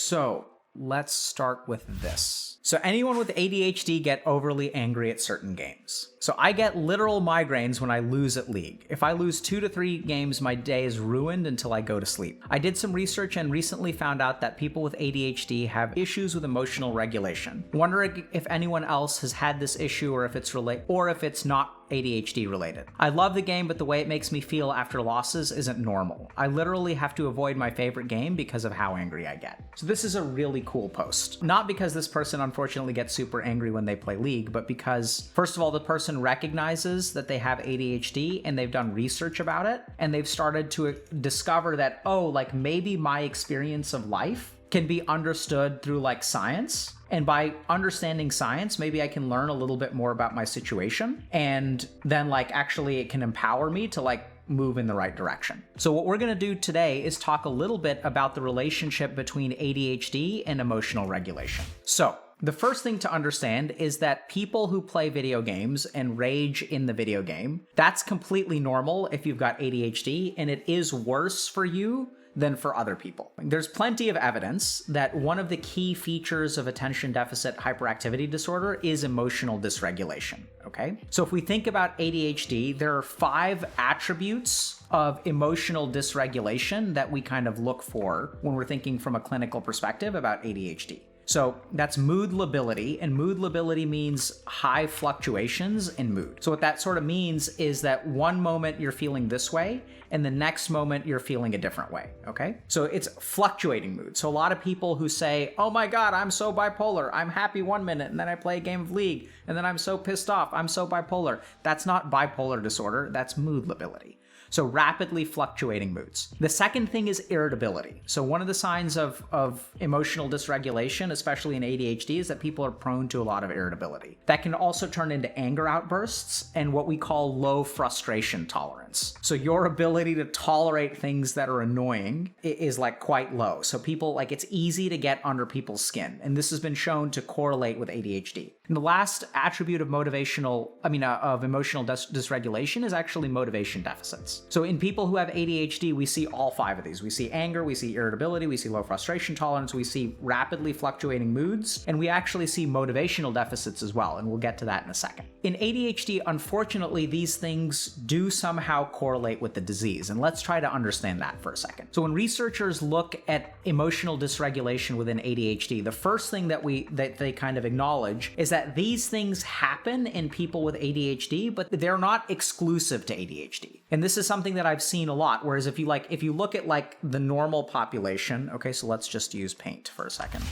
So let's start with this. So anyone with ADHD get overly angry at certain games. So I get literal migraines when I lose at League. If I lose 2 to 3 games, my day is ruined until I go to sleep. I did some research and recently found out that people with ADHD have issues with emotional regulation. Wondering if anyone else has had this issue or if it's not ADHD related. I love the game, but the way it makes me feel after losses isn't normal. I literally have to avoid my favorite game because of how angry I get. So this is a really cool post. Not because this person unfortunately gets super angry when they play League, but because, first of all, the person recognizes that they have ADHD and they've done research about it, and they've started to discover that, oh, like maybe my experience of life can be understood through like science. And by understanding science, maybe I can learn a little bit more about my situation. And then like actually it can empower me to like move in the right direction. So what we're going to do today is talk a little bit about the relationship between ADHD and emotional regulation. So the first thing to understand is that people who play video games and rage in the video game, that's completely normal if you've got ADHD, and it is worse for you than for other people. There's plenty of evidence that one of the key features of attention deficit hyperactivity disorder is emotional dysregulation, okay? So if we think about ADHD, there are 5 attributes of emotional dysregulation that we kind of look for when we're thinking from a clinical perspective about ADHD. So that's mood lability, and mood lability means high fluctuations in mood. So what that sort of means is that one moment you're feeling this way, and the next moment you're feeling a different way, okay? So it's fluctuating mood. So a lot of people who say, oh my God, I'm so bipolar. I'm happy one minute, and then I play a game of League, and then I'm so pissed off. I'm so bipolar. That's not bipolar disorder, that's mood lability. So rapidly fluctuating moods. The second thing is irritability. So one of the signs of emotional dysregulation, especially in ADHD, is that people are prone to a lot of irritability. That can also turn into anger outbursts and what we call low frustration tolerance. So your ability to tolerate things that are annoying is like quite low. So people, like, it's easy to get under people's skin. And this has been shown to correlate with ADHD. And the last attribute of emotional dysregulation is actually motivation deficits. So in people who have ADHD, we see all 5 of these. We see anger, we see irritability, we see low frustration tolerance, we see rapidly fluctuating moods, and we actually see motivational deficits as well, and we'll get to that in a second. In ADHD, unfortunately, these things do somehow correlate with the disease, and let's try to understand that for a second. So when researchers look at emotional dysregulation within ADHD, the first thing that they kind of acknowledge is that these things happen in people with ADHD, but they're not exclusive to ADHD. And this is something that I've seen a lot. Whereas if you look at like the normal population, okay, so let's just use paint for a second.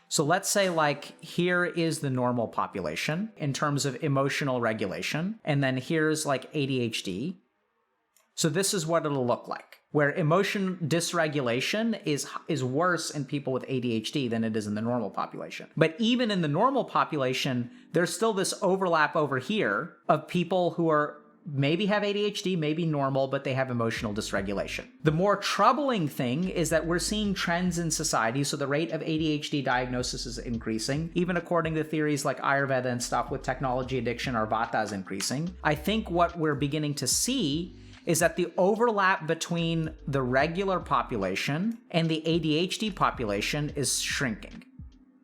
So let's say like here is the normal population in terms of emotional regulation, and then here's like ADHD. So this is what it'll look like, where emotion dysregulation is worse in people with ADHD than it is in the normal population. But even in the normal population, there's still this overlap over here of people who are maybe have ADHD, maybe normal, but they have emotional dysregulation. The more troubling thing is that we're seeing trends in society. So the rate of ADHD diagnosis is increasing. Even according to theories like Ayurveda and stuff with technology addiction, our vata is increasing. I think what we're beginning to see is that the overlap between the regular population and the ADHD population is shrinking.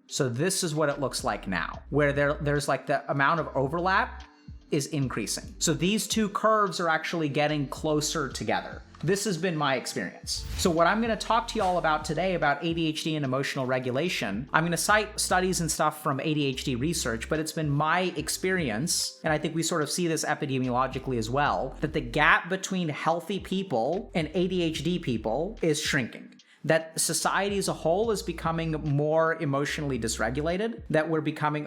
So this is what it looks like now, where there's like the amount of overlap is increasing. So these 2 curves are actually getting closer together. This has been my experience. So what I'm going to talk to you all about today about ADHD and emotional regulation, I'm going to cite studies and stuff from ADHD research, but it's been my experience, and I think we sort of see this epidemiologically as well, that the gap between healthy people and ADHD people is shrinking. That society as a whole is becoming more emotionally dysregulated, that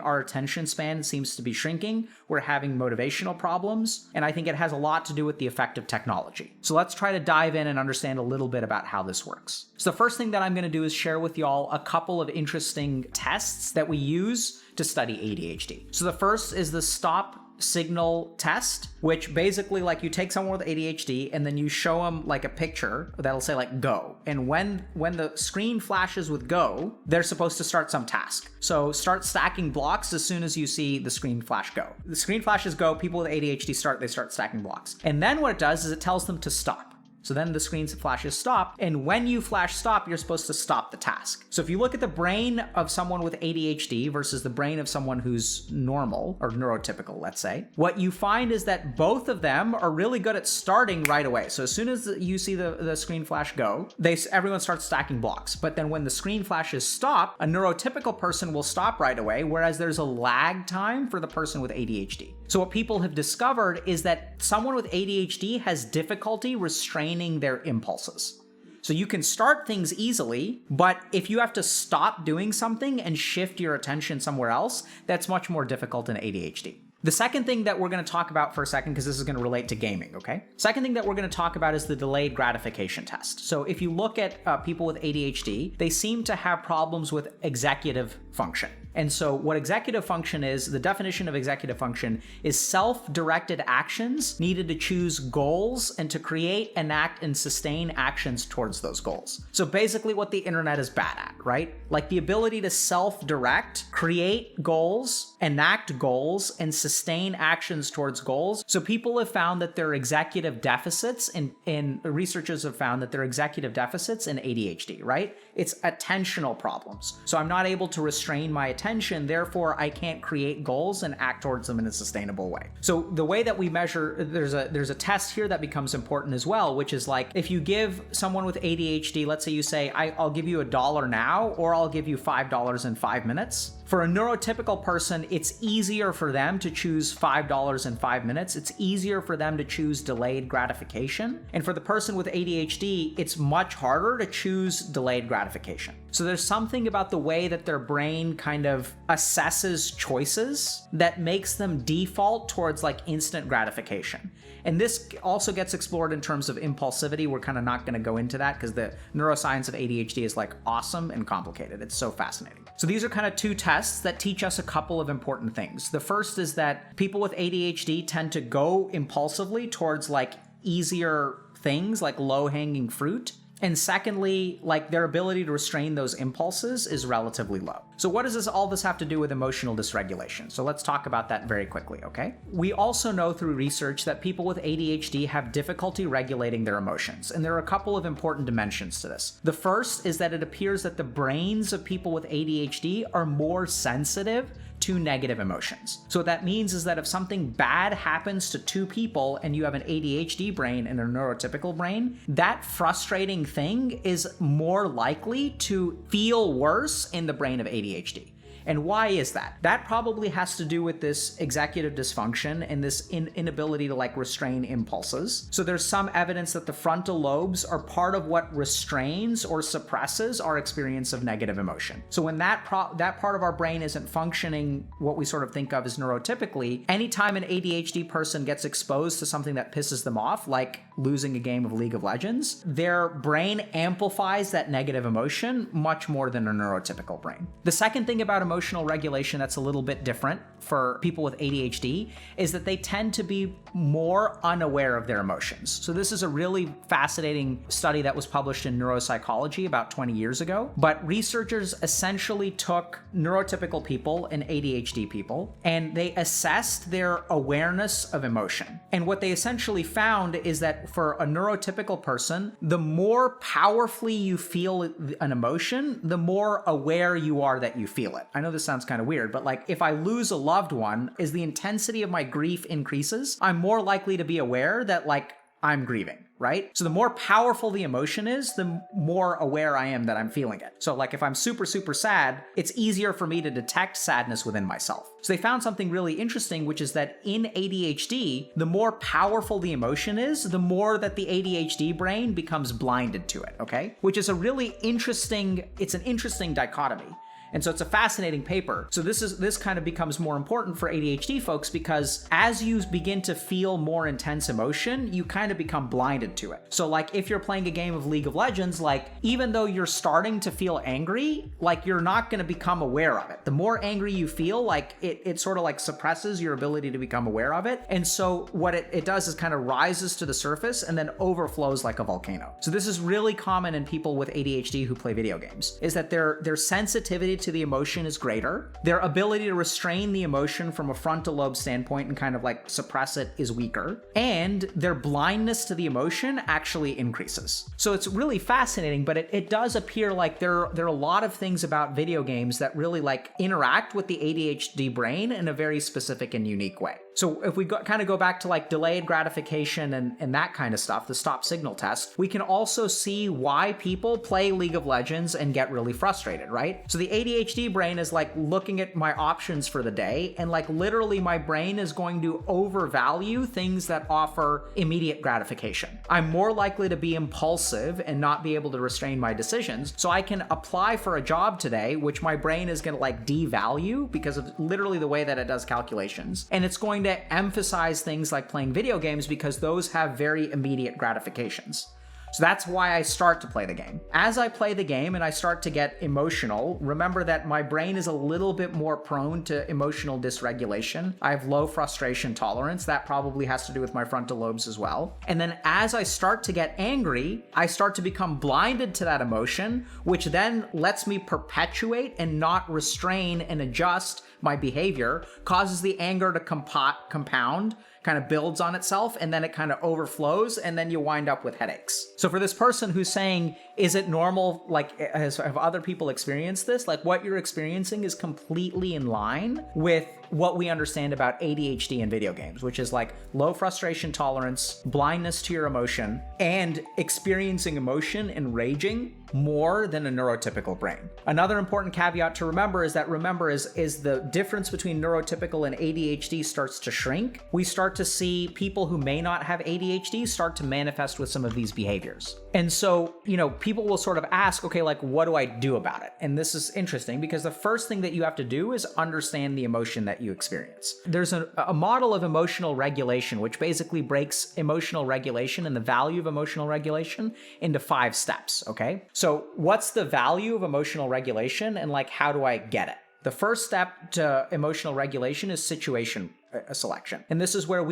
our attention span seems to be shrinking, we're having motivational problems, and I think it has a lot to do with the effect of technology. So let's try to dive in and understand a little bit about how this works. So the first thing that I'm going to do is share with y'all a couple of interesting tests that we use to study ADHD. So the first is the stop signal test, which basically like you take someone with ADHD and then you show them like a picture that'll say like go. And when the screen flashes with go, they're supposed to start some task. So start stacking blocks as soon as you see the screen flash go. The screen flashes go, people with ADHD start stacking blocks. And then what it does is it tells them to stop. So then the screen flashes stop, and when you flash stop, you're supposed to stop the task. So if you look at the brain of someone with ADHD versus the brain of someone who's normal or neurotypical, let's say, what you find is that both of them are really good at starting right away. So as soon as you see the screen flash go, everyone starts stacking blocks. But then when the screen flashes stop, a neurotypical person will stop right away, whereas there's a lag time for the person with ADHD. So what people have discovered is that someone with ADHD has difficulty restraining their impulses. So you can start things easily, but if you have to stop doing something and shift your attention somewhere else, that's much more difficult in ADHD. The second thing that we're going to talk about for a second, because this is going to relate to gaming, okay? Second thing that we're going to talk about is the delayed gratification test. So if you look at people with ADHD, they seem to have problems with executive function. And so what executive function is, the definition of executive function is self-directed actions needed to choose goals and to create, enact, and sustain actions towards those goals. So basically what the internet is bad at, right? Like the ability to self-direct, create goals, enact goals, and sustain actions towards goals. So people have found that there are executive deficits, and researchers have found that there are executive deficits in ADHD, right? It's attentional problems. So I'm not able to restrain my attention, therefore I can't create goals and act towards them in a sustainable way. So the way that we measure, there's a test here that becomes important as well, which is like if you give someone with ADHD, let's say you say, I'll give you $1 now, or I'll give you $5 in 5 minutes. For a neurotypical person, it's easier for them to choose $5 in 5 minutes. It's easier for them to choose delayed gratification. And for the person with ADHD, it's much harder to choose delayed gratification. So there's something about the way that their brain kind of assesses choices that makes them default towards like instant gratification. And this also gets explored in terms of impulsivity. We're kind of not going to go into that because the neuroscience of ADHD is like awesome and complicated. It's so fascinating. So these are kind of two tests that teach us a couple of important things. The first is that people with ADHD tend to go impulsively towards like easier things, like low-hanging fruit. And secondly, like their ability to restrain those impulses is relatively low. So what does all this have to do with emotional dysregulation? So let's talk about that very quickly, okay? We also know through research that people with ADHD have difficulty regulating their emotions. And there are a couple of important dimensions to this. The first is that it appears that the brains of people with ADHD are more sensitive to negative emotions. So what that means is that if something bad happens to two people and you have an ADHD brain and a neurotypical brain, that frustrating thing is more likely to feel worse in the brain of ADHD. And why is that? That probably has to do with this executive dysfunction and this inability to like restrain impulses. So there's some evidence that the frontal lobes are part of what restrains or suppresses our experience of negative emotion. So when that part of our brain isn't functioning, what we sort of think of as neurotypically, anytime an ADHD person gets exposed to something that pisses them off, like losing a game of League of Legends, their brain amplifies that negative emotion much more than a neurotypical brain. The second thing about emotional regulation that's a little bit different for people with ADHD is that they tend to be more unaware of their emotions. So this is a really fascinating study that was published in Neuropsychology about 20 years ago. But researchers essentially took neurotypical people and ADHD people, and they assessed their awareness of emotion. And what they essentially found is that for a neurotypical person, the more powerfully you feel an emotion, the more aware you are that you feel it. I know this sounds kind of weird, but like if I lose a loved one, as the intensity of my grief increases, I'm more likely to be aware that like I'm grieving, right? So the more powerful the emotion is, the more aware I am that I'm feeling it. So like if I'm super, super sad, it's easier for me to detect sadness within myself. So they found something really interesting, which is that in ADHD, the more powerful the emotion is, the more that the ADHD brain becomes blinded to it, okay? Which is a really interesting, it's an interesting dichotomy. And so it's a fascinating paper. So this kind of becomes more important for ADHD folks because as you begin to feel more intense emotion, you kind of become blinded to it. So like if you're playing a game of League of Legends, like even though you're starting to feel angry, like you're not going to become aware of it. The more angry you feel, like it sort of like suppresses your ability to become aware of it. And so what it does is kind of rises to the surface and then overflows like a volcano. So this is really common in people with ADHD who play video games, is that their sensitivity to the emotion is greater. Their ability to restrain the emotion from a frontal lobe standpoint and kind of like suppress it is weaker. And their blindness to the emotion actually increases. So it's really fascinating, but it does appear like there are a lot of things about video games that really like interact with the ADHD brain in a very specific and unique way. So if we kind of go back to like delayed gratification and that kind of stuff, the stop signal test, we can also see why people play League of Legends and get really frustrated, right? So the ADHD brain is like looking at my options for the day, and like literally my brain is going to overvalue things that offer immediate gratification. I'm more likely to be impulsive and not be able to restrain my decisions. So I can apply for a job today, which my brain is going to like devalue because of literally the way that it does calculations. And it's going to emphasize things like playing video games because those have very immediate gratifications. So that's why I start to play the game. As I play the game and I start to get emotional, remember that my brain is a little bit more prone to emotional dysregulation. I have low frustration tolerance. That probably has to do with my frontal lobes as well. And then as I start to get angry, I start to become blinded to that emotion, which then lets me perpetuate and not restrain and adjust my behavior, causes the anger to compound, kind of builds on itself, and then it kind of overflows, and then you wind up with headaches. So for this person who's saying, is it normal, like have other people experienced this? Like what you're experiencing is completely in line with what we understand about ADHD in video games, which is like low frustration tolerance, blindness to your emotion, and experiencing emotion and raging more than a neurotypical brain. Another important caveat to remember is the difference between neurotypical and ADHD starts to shrink. We start to see people who may not have ADHD start to manifest with some of these behaviors. And so, people will sort of ask, okay, like, what do I do about it? And this is interesting because the first thing that you have to do is understand the emotion that you experience. There's a model of emotional regulation, which basically breaks emotional regulation and the value of emotional regulation into 5 steps, okay? So what's the value of emotional regulation and like, how do I get it? The first step to emotional regulation is situation selection. And this is where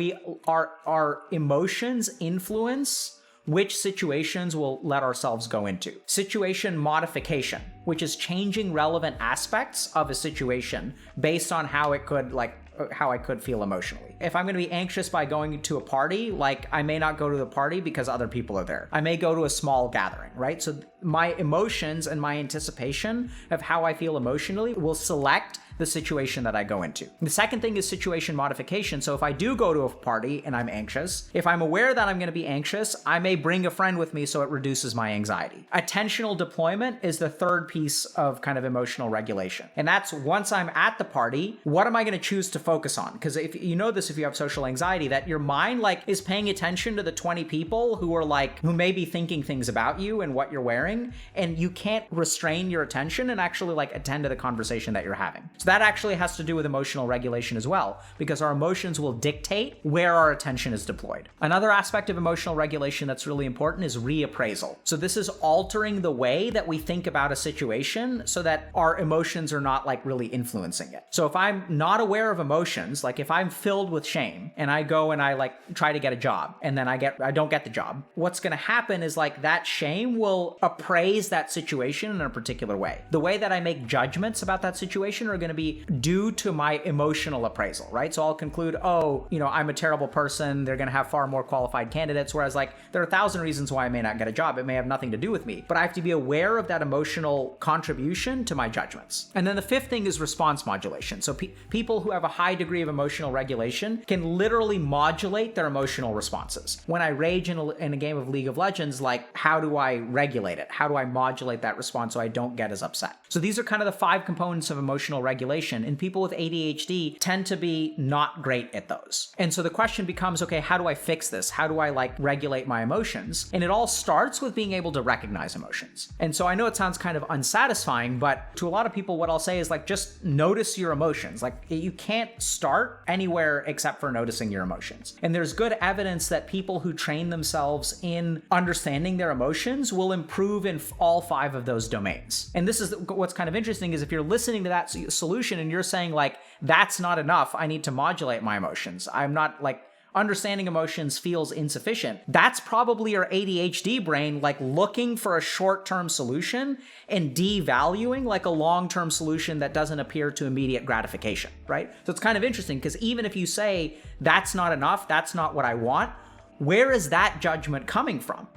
our emotions influence which situations we'll let ourselves go into. Situation modification, which is changing relevant aspects of a situation based on how I could feel emotionally. If I'm going to be anxious by going to a party, like I may not go to the party because other people are there. I may go to a small gathering, right? So my emotions and my anticipation of how I feel emotionally will select the situation that I go into. The second thing is situation modification. So if I do go to a party and I'm anxious, if I'm aware that I'm going to be anxious, I may bring a friend with me so it reduces my anxiety. Attentional deployment is the third piece of kind of emotional regulation. And that's once I'm at the party, what am I going to choose to focus on? Because if you know this, if you have social anxiety, that your mind like is paying attention to the 20 people who may be thinking things about you and what you're wearing, and you can't restrain your attention and actually like attend to the conversation that you're having. So that actually has to do with emotional regulation as well, because our emotions will dictate where our attention is deployed. Another aspect of emotional regulation that's really important is reappraisal. So this is altering the way that we think about a situation so that our emotions are not like really influencing it. So if I'm not aware of emotions, like if I'm filled with shame and I go and I like try to get a job and then I don't get the job, what's going to happen is like that shame will appraise that situation in a particular way. The way that I make judgments about that situation are going to be due to my emotional appraisal, right? So I'll conclude, I'm a terrible person. They're going to have far more qualified candidates. Whereas like there are 1,000 reasons why I may not get a job. It may have nothing to do with me, but I have to be aware of that emotional contribution to my judgments. And then the fifth thing is response modulation. So people who have a high degree of emotional regulation can literally modulate their emotional responses. When I rage in a game of League of Legends, like how do I regulate it? How do I modulate that response so I don't get as upset? So these are kind of the 5 components of emotional regulation. And people with ADHD tend to be not great at those. And so the question becomes, okay, how do I fix this? How do I like regulate my emotions? And it all starts with being able to recognize emotions. And so I know it sounds kind of unsatisfying, but to a lot of people, what I'll say is like, just notice your emotions. Like you can't start anywhere except for noticing your emotions. And there's good evidence that people who train themselves in understanding their emotions will improve in all 5 of those domains. And this is what's kind of interesting is if you're listening to that solution and you're saying like, that's not enough, I need to modulate my emotions. I'm not like understanding emotions feels insufficient, that's probably your ADHD brain like looking for a short-term solution and devaluing like a long-term solution that doesn't appear to immediate gratification, right? So it's kind of interesting because even if you say that's not enough, that's not what I want, where is that judgment coming from?